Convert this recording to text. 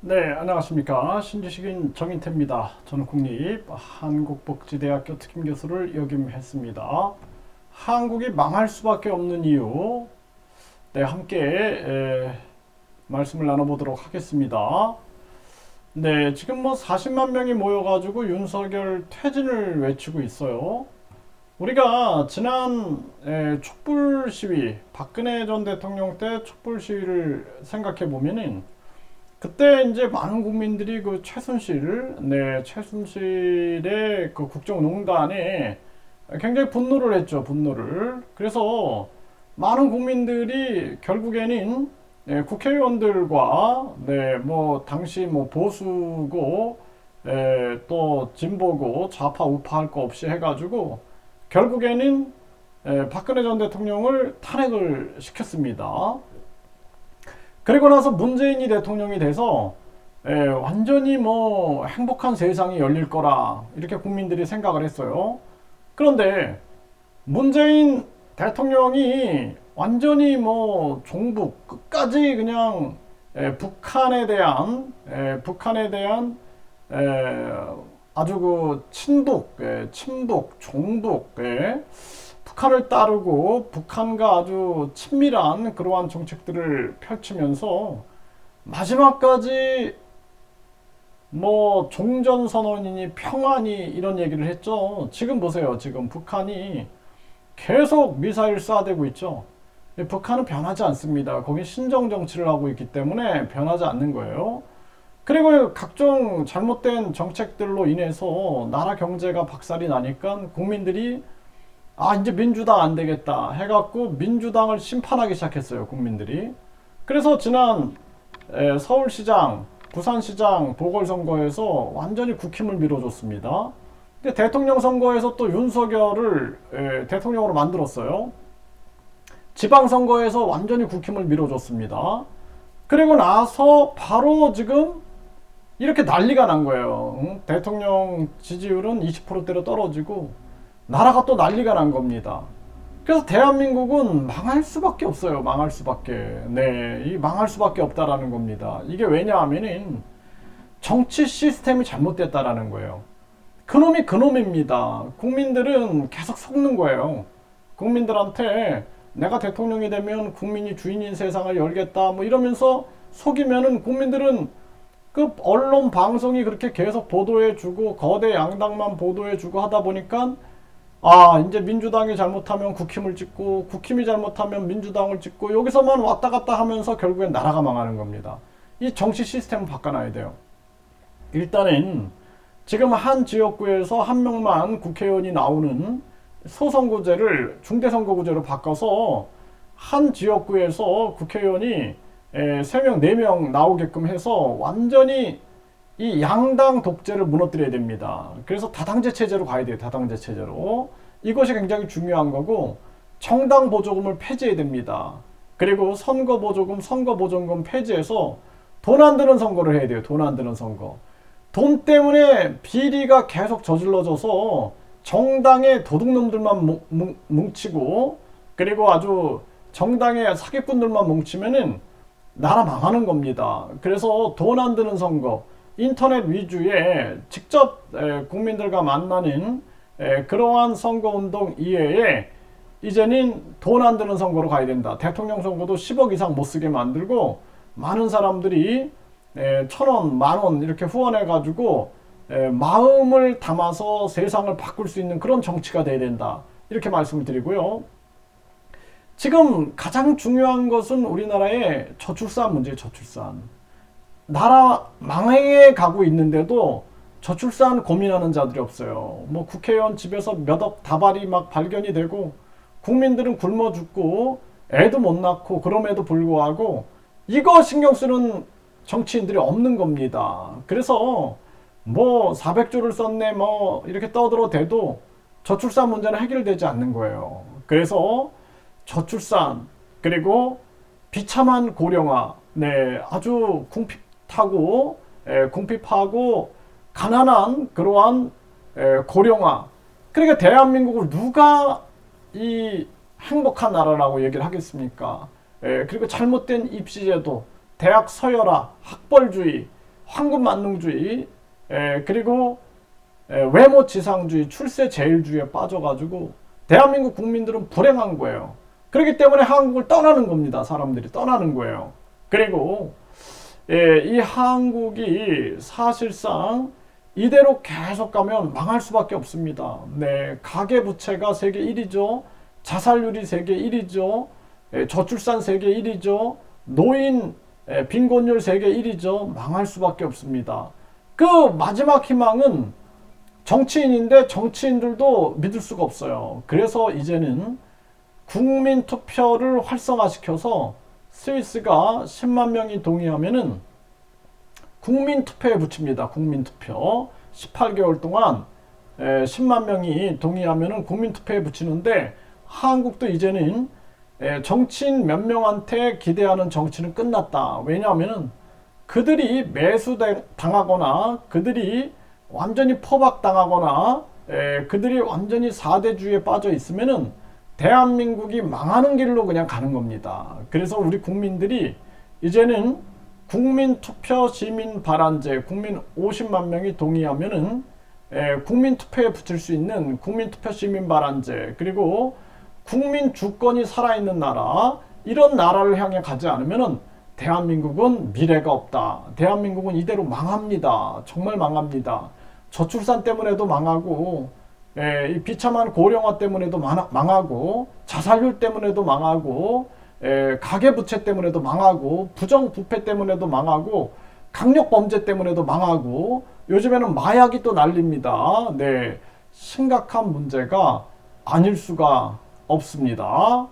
네, 안녕하십니까. 신주식인 정인태입니다. 저는 국립한국복지대학교 특임교수를 역임했습니다. 한국이 망할 수밖에 없는 이유, 네, 함께 말씀을 나눠보도록 하겠습니다. 네, 지금 뭐 40만 명이 모여가지고 윤석열 퇴진을 외치고 있어요. 우리가 지난 촛불 시위, 박근혜 전 대통령 때 촛불 시위를 생각해 보면은 그때 이제 많은 국민들이 그 최순실의 그 국정농단에 굉장히 분노를 했죠, 분노를. 그래서 많은 국민들이 결국에는 국회의원들과 뭐 당시 뭐 보수고 또 진보고 좌파 우파 할 거 없이 해가지고 결국에는 박근혜 전 대통령을 탄핵을 시켰습니다. 그리고 나서 문재인이 대통령이 돼서 완전히 뭐 행복한 세상이 열릴 거라 이렇게 국민들이 생각을 했어요. 그런데 문재인 대통령이 완전히 뭐 종북 끝까지 그냥 북한에 대한 아주 그 친북, 종북, 북한을 따르고 북한과 아주 친밀한 그러한 정책들을 펼치면서 마지막까지 뭐 종전선언이니 평화니 이런 얘기를 했죠. 지금 보세요. 지금 북한이 계속 미사일 쏴대고 있죠. 북한은 변하지 않습니다. 거기 신정 정치를 하고 있기 때문에 변하지 않는 거예요. 그리고 각종 잘못된 정책들로 인해서 나라 경제가 박살이 나니까 국민들이 이제 민주당 안 되겠다 해갖고 민주당을 심판하기 시작했어요, 국민들이. 그래서 지난 서울시장, 부산시장 보궐선거에서 완전히 국힘을 밀어줬습니다. 근데 대통령 선거에서 또 윤석열을 대통령으로 만들었어요. 지방선거에서 완전히 국힘을 밀어줬습니다. 그리고 나서 바로 지금 이렇게 난리가 난 거예요. 응? 대통령 지지율은 20%대로 떨어지고 나라가 또 난리가 난 겁니다. 그래서 대한민국은 망할 수밖에 없어요. 망할 수밖에. 네, 이 망할 수밖에 없다라는 겁니다. 이게 왜냐하면은 정치 시스템이 잘못됐다라는 거예요. 그놈이 그놈입니다. 국민들은 계속 속는 거예요. 국민들한테 내가 대통령이 되면 국민이 주인인 세상을 열겠다 뭐 이러면서 속이면은 국민들은 그 언론 방송이 그렇게 계속 보도해주고 거대 양당만 보도해주고 하다 보니까 이제 민주당이 잘못하면 국힘을 찍고 국힘이 잘못하면 민주당을 찍고 여기서만 왔다 갔다 하면서 결국엔 나라가 망하는 겁니다. 이 정치 시스템을 바꿔놔야 돼요. 일단은 지금 한 지역구에서 한 명만 국회의원이 나오는 소선거제를 중대선거구제로 바꿔서 한 지역구에서 국회의원이 3명, 4명 나오게끔 해서 완전히 이 양당 독재를 무너뜨려야 됩니다. 그래서 다당제 체제로 가야 돼요. 다당제 체제로. 이것이 굉장히 중요한 거고 정당 보조금을 폐지해야 됩니다. 그리고 선거 보조금, 선거 보조금 폐지해서 돈 안 드는 선거를 해야 돼요. 돈 안 드는 선거. 돈 때문에 비리가 계속 저질러져서 정당의 도둑놈들만 뭉치고 그리고 아주 정당의 사기꾼들만 뭉치면은 나라 망하는 겁니다. 그래서 돈 안 드는 선거, 인터넷 위주의 직접 국민들과 만나는 그러한 선거운동 이외에 이제는 돈 안 드는 선거로 가야 된다. 대통령 선거도 10억 이상 못 쓰게 만들고 많은 사람들이 1,000원, 10,000원 이렇게 후원해가지고 마음을 담아서 세상을 바꿀 수 있는 그런 정치가 돼야 된다. 이렇게 말씀을 드리고요. 지금 가장 중요한 것은 우리나라의 저출산 문제예요. 저출산. 나라 망해에 가고 있는데도 저출산 고민하는 자들이 없어요. 뭐 국회의원 집에서 몇 억 다발이 막 발견이 되고 국민들은 굶어 죽고 애도 못 낳고 그럼에도 불구하고 이거 신경 쓰는 정치인들이 없는 겁니다. 그래서 뭐 400조를 썼네 뭐 이렇게 떠들어대도 저출산 문제는 해결되지 않는 거예요. 그래서 저출산 그리고 비참한 고령화 아주 궁핍하고 가난한 그러한 고령화. 그러니까 대한민국을 누가 이 행복한 나라라고 얘기를 하겠습니까? 그리고 잘못된 입시제도, 대학 서열화, 학벌주의, 황금만능주의, 그리고 외모지상주의, 출세제일주의에 빠져가지고 대한민국 국민들은 불행한 거예요. 그렇기 때문에 한국을 떠나는 겁니다. 사람들이 떠나는 거예요. 그리고 이 한국이 사실상 이대로 계속 가면 망할 수밖에 없습니다. 네, 가계부채가 세계 1위죠. 자살률이 세계 1위죠. 저출산 세계 1위죠. 노인 빈곤율 세계 1위죠. 망할 수밖에 없습니다. 그 마지막 희망은 정치인인데 정치인들도 믿을 수가 없어요. 그래서 이제는 국민 투표를 활성화시켜서 스위스가 10만 명이 동의하면은 국민 투표에 붙입니다. 국민 투표. 18개월 동안 10만 명이 동의하면은 국민 투표에 붙이는데 한국도 이제는 정치인 몇 명한테 기대하는 정치는 끝났다. 왜냐하면은 그들이 매수당하거나 그들이 완전히 포박당하거나 그들이 완전히 4대주의에 빠져 있으면은 대한민국이 망하는 길로 그냥 가는 겁니다. 그래서 우리 국민들이 이제는 국민투표 시민발안제 국민 50만 명이 동의하면은 국민투표에 붙일 수 있는 국민투표 시민발안제 그리고 국민 주권이 살아있는 나라 이런 나라를 향해 가지 않으면은 대한민국은 미래가 없다. 대한민국은 이대로 망합니다. 정말 망합니다. 저출산 때문에도 망하고 이 비참한 고령화 때문에도 망하고 자살률 때문에도 망하고 가계부채 때문에도 망하고 부정부패 때문에도 망하고 강력범죄 때문에도 망하고 요즘에는 마약이 또 난립니다. 네, 심각한 문제가 아닐 수가 없습니다.